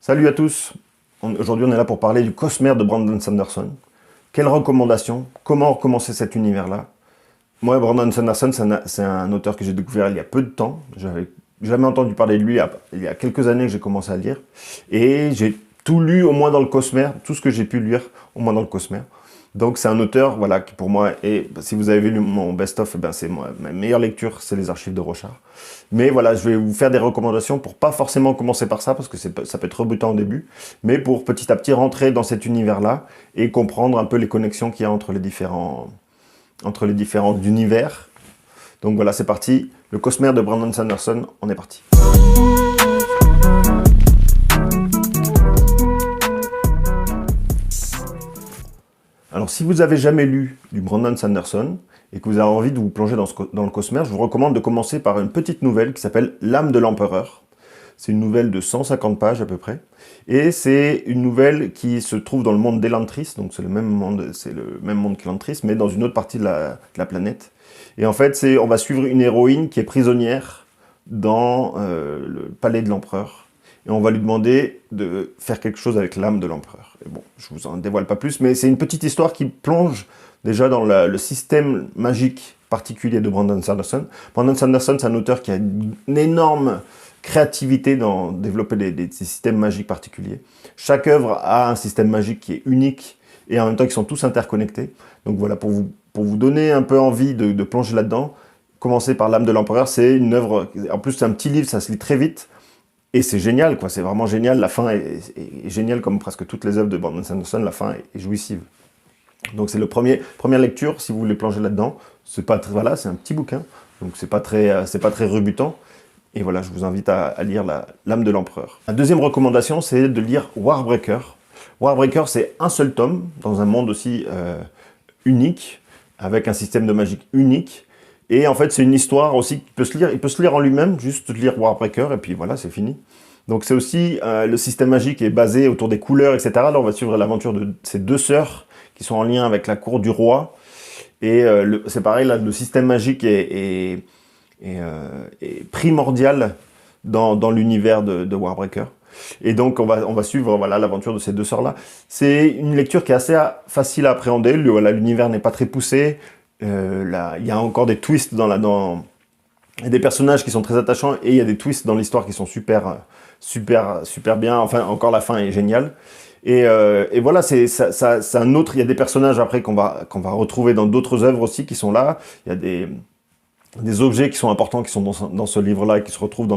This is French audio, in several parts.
Salut à tous. Aujourd'hui, on est là pour parler du Cosmere de Brandon Sanderson. Quelles recommandations? Comment recommencer cet univers-là? Moi, Brandon Sanderson, c'est un auteur que j'ai découvert il y a peu de temps. J'avais jamais entendu parler de lui il y a quelques années que j'ai commencé à lire. Et j'ai tout lu au moins dans le Cosmere, tout ce que j'ai pu lire au moins dans le Cosmere. Donc c'est un auteur, voilà, qui pour moi est, si vous avez vu mon best-of, c'est ma meilleure lecture, c'est les archives de Rochard. Mais voilà, je vais vous faire des recommandations pour pas forcément commencer par ça, parce que ça peut être rebutant au début, mais pour petit à petit rentrer dans cet univers-là et comprendre un peu les connexions qu'il y a entre les différents univers. Donc voilà, c'est parti. Le Cosmere de Brandon Sanderson, on est parti. Alors, si vous avez jamais lu du Brandon Sanderson et que vous avez envie de vous plonger dans le Cosmere, je vous recommande de commencer par une petite nouvelle qui s'appelle L'âme de l'empereur. C'est une nouvelle de 150 pages à peu près. Et c'est une nouvelle qui se trouve dans le monde d'Elantris, donc c'est le même monde qu'Elantris, mais dans une autre partie de la planète. Et en fait, on va suivre une héroïne qui est prisonnière dans le palais de l'empereur. Et on va lui demander de faire quelque chose avec l'âme de l'empereur. Et bon, je vous en dévoile pas plus, mais c'est une petite histoire qui plonge déjà dans le système magique particulier de Brandon Sanderson. Brandon Sanderson, c'est un auteur qui a une énorme créativité dans développer des systèmes magiques particuliers. Chaque œuvre a un système magique qui est unique et en même temps qui sont tous interconnectés. Donc voilà, pour vous donner un peu envie de plonger là-dedans, commencer par l'âme de l'empereur, c'est une œuvre, en plus c'est un petit livre, ça se lit très vite. Et c'est génial, quoi. C'est vraiment génial. La fin est géniale, comme presque toutes les œuvres de Brandon Sanderson. La fin est jouissive. Donc c'est première lecture, si vous voulez plonger là-dedans. C'est pas très, voilà, c'est un petit bouquin, donc c'est pas très rebutant. Et voilà, je vous invite à lire l'âme de l'empereur. La deuxième recommandation, c'est de lire Warbreaker. Warbreaker, c'est un seul tome dans un monde aussi unique, avec un système de magie unique. Et en fait, c'est une histoire aussi qui peut se lire. Il peut se lire en lui-même, juste lire Warbreaker, et puis voilà, c'est fini. Donc c'est aussi, le système magique est basé autour des couleurs, etc. Là, on va suivre l'aventure de ces deux sœurs qui sont en lien avec la cour du roi. Et c'est pareil, là, le système magique est primordial dans l'univers de Warbreaker. Et donc, on va suivre voilà, l'aventure de ces deux sœurs-là. C'est une lecture qui est assez facile à appréhender. Voilà, l'univers n'est pas très poussé. Là, il y a encore des twists il y a des personnages qui sont très attachants et il y a des twists dans l'histoire qui sont super bien. Enfin, encore la fin est géniale. Et voilà, c'est un autre. Il y a des personnages après qu'on va retrouver dans d'autres œuvres aussi qui sont là. Il y a des objets qui sont importants qui sont dans ce livre-là et qui se retrouvent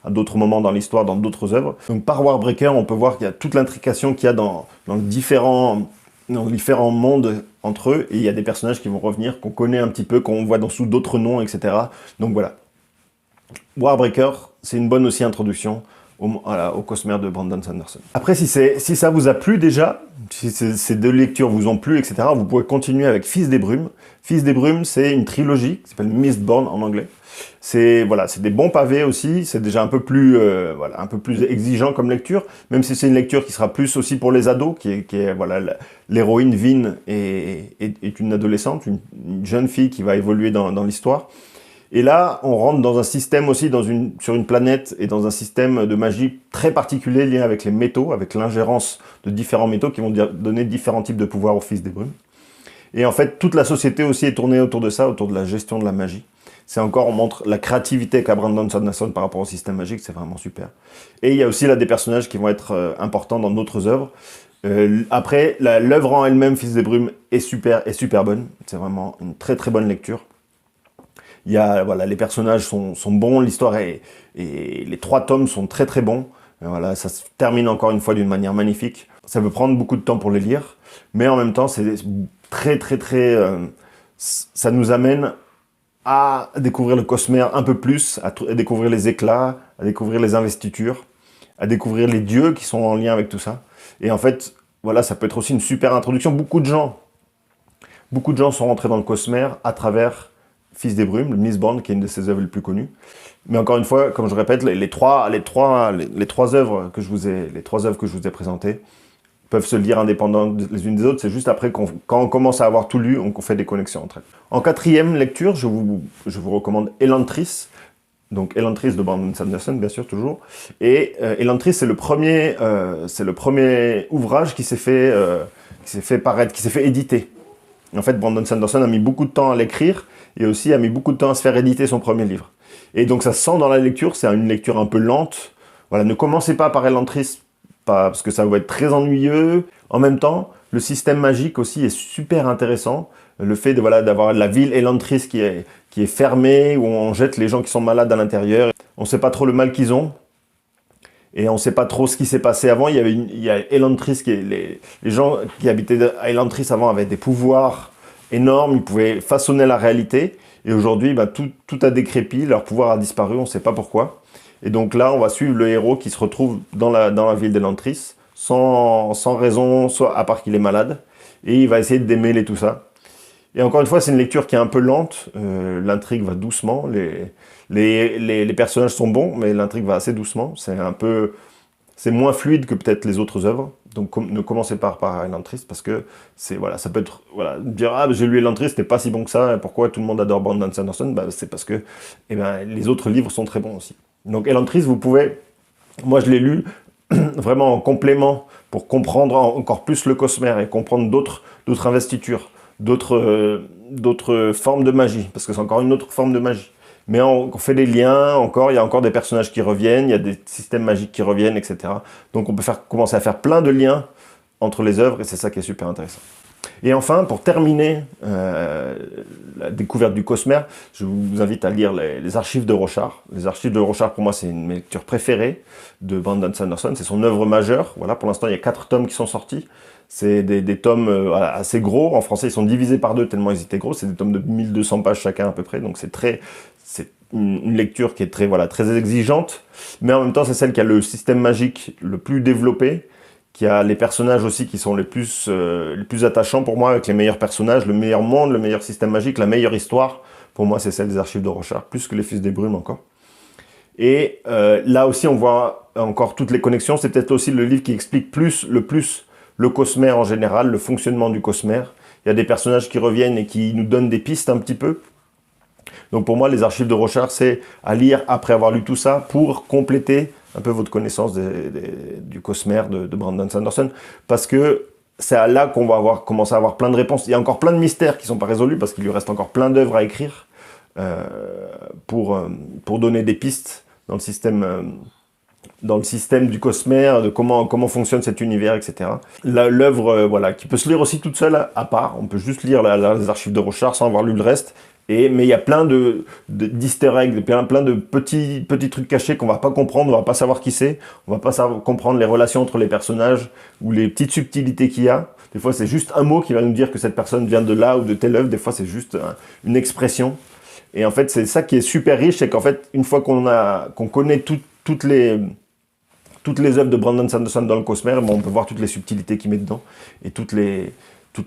à d'autres moments dans l'histoire, dans d'autres œuvres. Donc par Warbreaker, on peut voir qu'il y a toute l'intrication qu'il y a dans les différents mondes entre eux, et il y a des personnages qui vont revenir, qu'on connaît un petit peu, qu'on voit sous d'autres noms, etc. Donc voilà. Warbreaker, c'est une bonne aussi introduction au Cosmere de Brandon Sanderson. Après, si ça vous a plu déjà, si ces deux lectures vous ont plu, etc., vous pouvez continuer avec Fils des Brumes. Fils des Brumes, c'est une trilogie qui s'appelle Mistborn en anglais. C'est des bons pavés aussi, c'est déjà un peu plus exigeant comme lecture, même si c'est une lecture qui sera plus aussi pour les ados, voilà, l'héroïne Vin est une adolescente, une jeune fille qui va évoluer dans l'histoire. Et là, on rentre dans un système aussi, sur une planète et dans un système de magie très particulier lié avec les métaux, avec l'ingérence de différents métaux qui vont donner différents types de pouvoirs au Fils des Brumes. Et en fait, toute la société aussi est tournée autour de ça, autour de la gestion de la magie. On montre la créativité qu'a Brandon Sanderson par rapport au système magique, c'est vraiment super. Et il y a aussi là des personnages qui vont être importants dans d'autres œuvres. Après, l'œuvre en elle-même, Fils des Brumes, est super bonne. C'est vraiment une très bonne lecture. Voilà, les personnages sont bons, l'histoire et les 3 tomes sont très bons. Voilà, ça se termine encore une fois d'une manière magnifique. Ça peut prendre beaucoup de temps pour les lire, mais en même temps, c'est ça nous amène à découvrir le Cosmere un peu plus, à découvrir les éclats, à découvrir les investitures, à découvrir les dieux qui sont en lien avec tout ça. Et en fait, voilà, ça peut être aussi une super introduction. Beaucoup de gens sont rentrés dans le Cosmere à travers Fils des Brumes, le Mistborn, qui est une de ses œuvres les plus connues. Mais encore une fois, comme je répète, les trois œuvres que je vous ai présentées peuvent se lire indépendantes les unes des autres. C'est juste après, quand on commence à avoir tout lu, on fait des connexions entre elles. En quatrième lecture, je vous recommande Elantris Donc Elantris de Brandon Sanderson, bien sûr, toujours. Et Elantris, c'est le premier ouvrage qui s'est fait paraître, qui s'est fait éditer. En fait, Brandon Sanderson a mis beaucoup de temps à l'écrire et aussi a mis beaucoup de temps à se faire éditer son premier livre. Et donc ça se sent dans la lecture, c'est une lecture un peu lente. Voilà, ne commencez pas par Elantris, parce que ça va être très ennuyeux. En même temps, le système magique aussi est super intéressant. Le fait d'avoir la ville Elantris qui est fermée, où on jette les gens qui sont malades à l'intérieur. On ne sait pas trop le mal qu'ils ont. Et on ne sait pas trop ce qui s'est passé avant. Il y a Elantris, les gens qui habitaient à Elantris avant avaient des pouvoirs énormes, ils pouvaient façonner la réalité. Et aujourd'hui, tout a décrépit, leur pouvoir a disparu, on ne sait pas pourquoi. Et donc là, on va suivre le héros qui se retrouve dans la ville d'Elantris, sans raison, soit à part qu'il est malade. Et il va essayer de démêler tout ça. Et encore une fois, c'est une lecture qui est un peu lente, l'intrigue va doucement, les personnages sont bons, mais l'intrigue va assez doucement, c'est moins fluide que peut-être les autres œuvres, donc ne commencez pas par Elantris, parce que ça peut être, dire, ah, j'ai lu Elantris, c'était pas si bon que ça, pourquoi tout le monde adore Brandon Sanderson, c'est parce que les autres livres sont très bons aussi. Donc Elantris, vous pouvez, moi je l'ai lu, vraiment en complément, pour comprendre encore plus le Cosmere, et comprendre d'autres investitures, d'autres formes de magie, parce que c'est encore une autre forme de magie. Mais on fait des liens, il y a encore des personnages qui reviennent, il y a des systèmes magiques qui reviennent, etc. Donc on peut commencer à faire plein de liens entre les œuvres, et c'est ça qui est super intéressant. Et enfin, pour terminer la découverte du Cosmere, je vous invite à lire les archives de Rochard. Les archives de Rochard, pour moi, c'est une de mes lectures préférées de Brandon Sanderson. C'est son œuvre majeure. Voilà, pour l'instant, il y a 4 tomes qui sont sortis. C'est des tomes assez gros. En français, ils sont divisés par 2 tellement ils étaient gros. C'est des tomes de 1200 pages chacun à peu près. Donc c'est une lecture qui est très exigeante. Mais en même temps, c'est celle qui a le système magique le plus développé, qui a les personnages aussi qui sont les plus attachants pour moi, avec les meilleurs personnages, le meilleur monde, le meilleur système magique, la meilleure histoire. Pour moi, c'est celle des archives de Rochard, plus que les Fils des Brumes encore. Et là aussi, on voit encore toutes les connexions. C'est peut-être aussi le livre qui explique le plus le Cosmere en général, le fonctionnement du Cosmere. Il y a des personnages qui reviennent et qui nous donnent des pistes un petit peu. Donc pour moi, les archives de Rochard, c'est à lire après avoir lu tout ça pour compléter un peu votre connaissance du Cosmere de Brandon Sanderson, parce que c'est là qu'on va commencer à avoir plein de réponses. Il y a encore plein de mystères qui ne sont pas résolus, parce qu'il lui reste encore plein d'œuvres à écrire pour donner des pistes dans le système du Cosmere, de comment fonctionne cet univers, etc. L'œuvre, qui peut se lire aussi toute seule à part. On peut juste lire les archives de Rochard sans avoir lu le reste. Mais il y a plein d'easter eggs, plein de petits trucs cachés qu'on va pas comprendre, on va pas savoir qui c'est, on va pas savoir comprendre les relations entre les personnages ou les petites subtilités qu'il y a. Des fois, c'est juste un mot qui va nous dire que cette personne vient de là ou de telle œuvre. Des fois, c'est juste une expression. Et en fait, c'est ça qui est super riche, c'est qu'en fait, une fois qu'on connaît toutes les œuvres de Brandon Sanderson dans le Cosmere, on peut voir toutes les subtilités qu'il met dedans et toute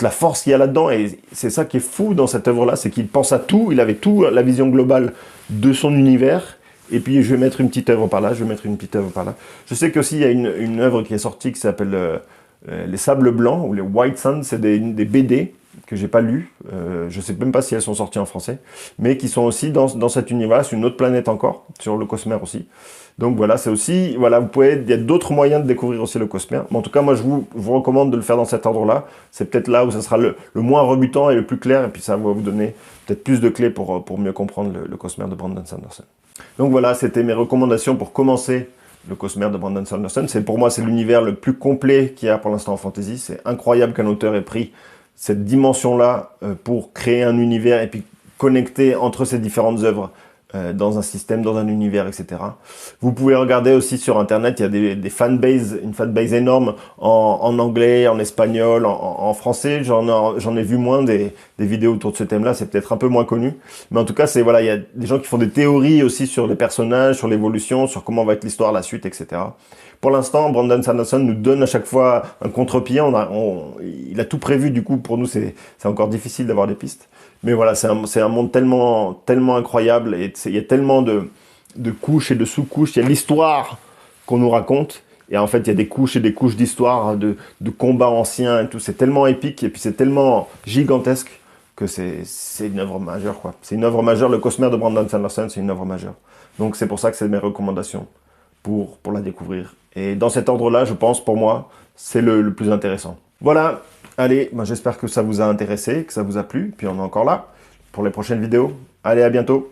la force qu'il y a là-dedans. Et c'est ça qui est fou dans cette œuvre-là, c'est qu'il pense à tout, il avait la vision globale de son univers, et puis je vais mettre une petite œuvre par là, je vais mettre une petite œuvre par là. Je sais qu'aussi il y a une œuvre qui est sortie qui s'appelle Les Sables Blancs, ou les White Sands, c'est des BD que j'ai pas lues, je sais même pas si elles sont sorties en français, mais qui sont aussi dans cet univers, c'est une autre planète encore, sur le Cosmere aussi. Donc voilà, c'est aussi, il y a d'autres moyens de découvrir aussi le Cosmere. Mais en tout cas, moi, je vous recommande de le faire dans cet ordre-là. C'est peut-être là où ça sera le moins rebutant et le plus clair, et puis ça va vous donner peut-être plus de clés pour mieux comprendre le Cosmere de Brandon Sanderson. Donc voilà, c'était mes recommandations pour commencer le Cosmere de Brandon Sanderson. Pour moi, c'est l'univers le plus complet qu'il y a pour l'instant en fantasy. C'est incroyable qu'un auteur ait pris cette dimension-là pour créer un univers et puis connecter entre ces différentes œuvres dans un système, dans un univers, etc. Vous pouvez regarder aussi sur Internet, il y a des fanbases, une fanbase énorme en anglais, en espagnol, en français. J'en ai vu moins des vidéos autour de ce thème-là, c'est peut-être un peu moins connu. Mais en tout cas, il y a des gens qui font des théories aussi sur les personnages, sur l'évolution, sur comment va être l'histoire, la suite, etc. Pour l'instant, Brandon Sanderson nous donne à chaque fois un contre-pied. Il a tout prévu, du coup, pour nous, c'est encore difficile d'avoir des pistes. Mais voilà, c'est un monde tellement incroyable, et il y a tellement de couches et de sous-couches. Il y a l'histoire qu'on nous raconte, et en fait, il y a des couches et des couches d'histoire, de combats anciens et tout. C'est tellement épique, et puis c'est tellement gigantesque que c'est une œuvre majeure, quoi. C'est une œuvre majeure, le Cosmere de Brandon Sanderson, c'est une œuvre majeure. Donc c'est pour ça que c'est mes recommandations pour la découvrir. Et dans cet ordre-là, je pense, pour moi, c'est le plus intéressant. Voilà, allez, j'espère que ça vous a intéressé, que ça vous a plu, puis on est encore là pour les prochaines vidéos. Allez, à bientôt.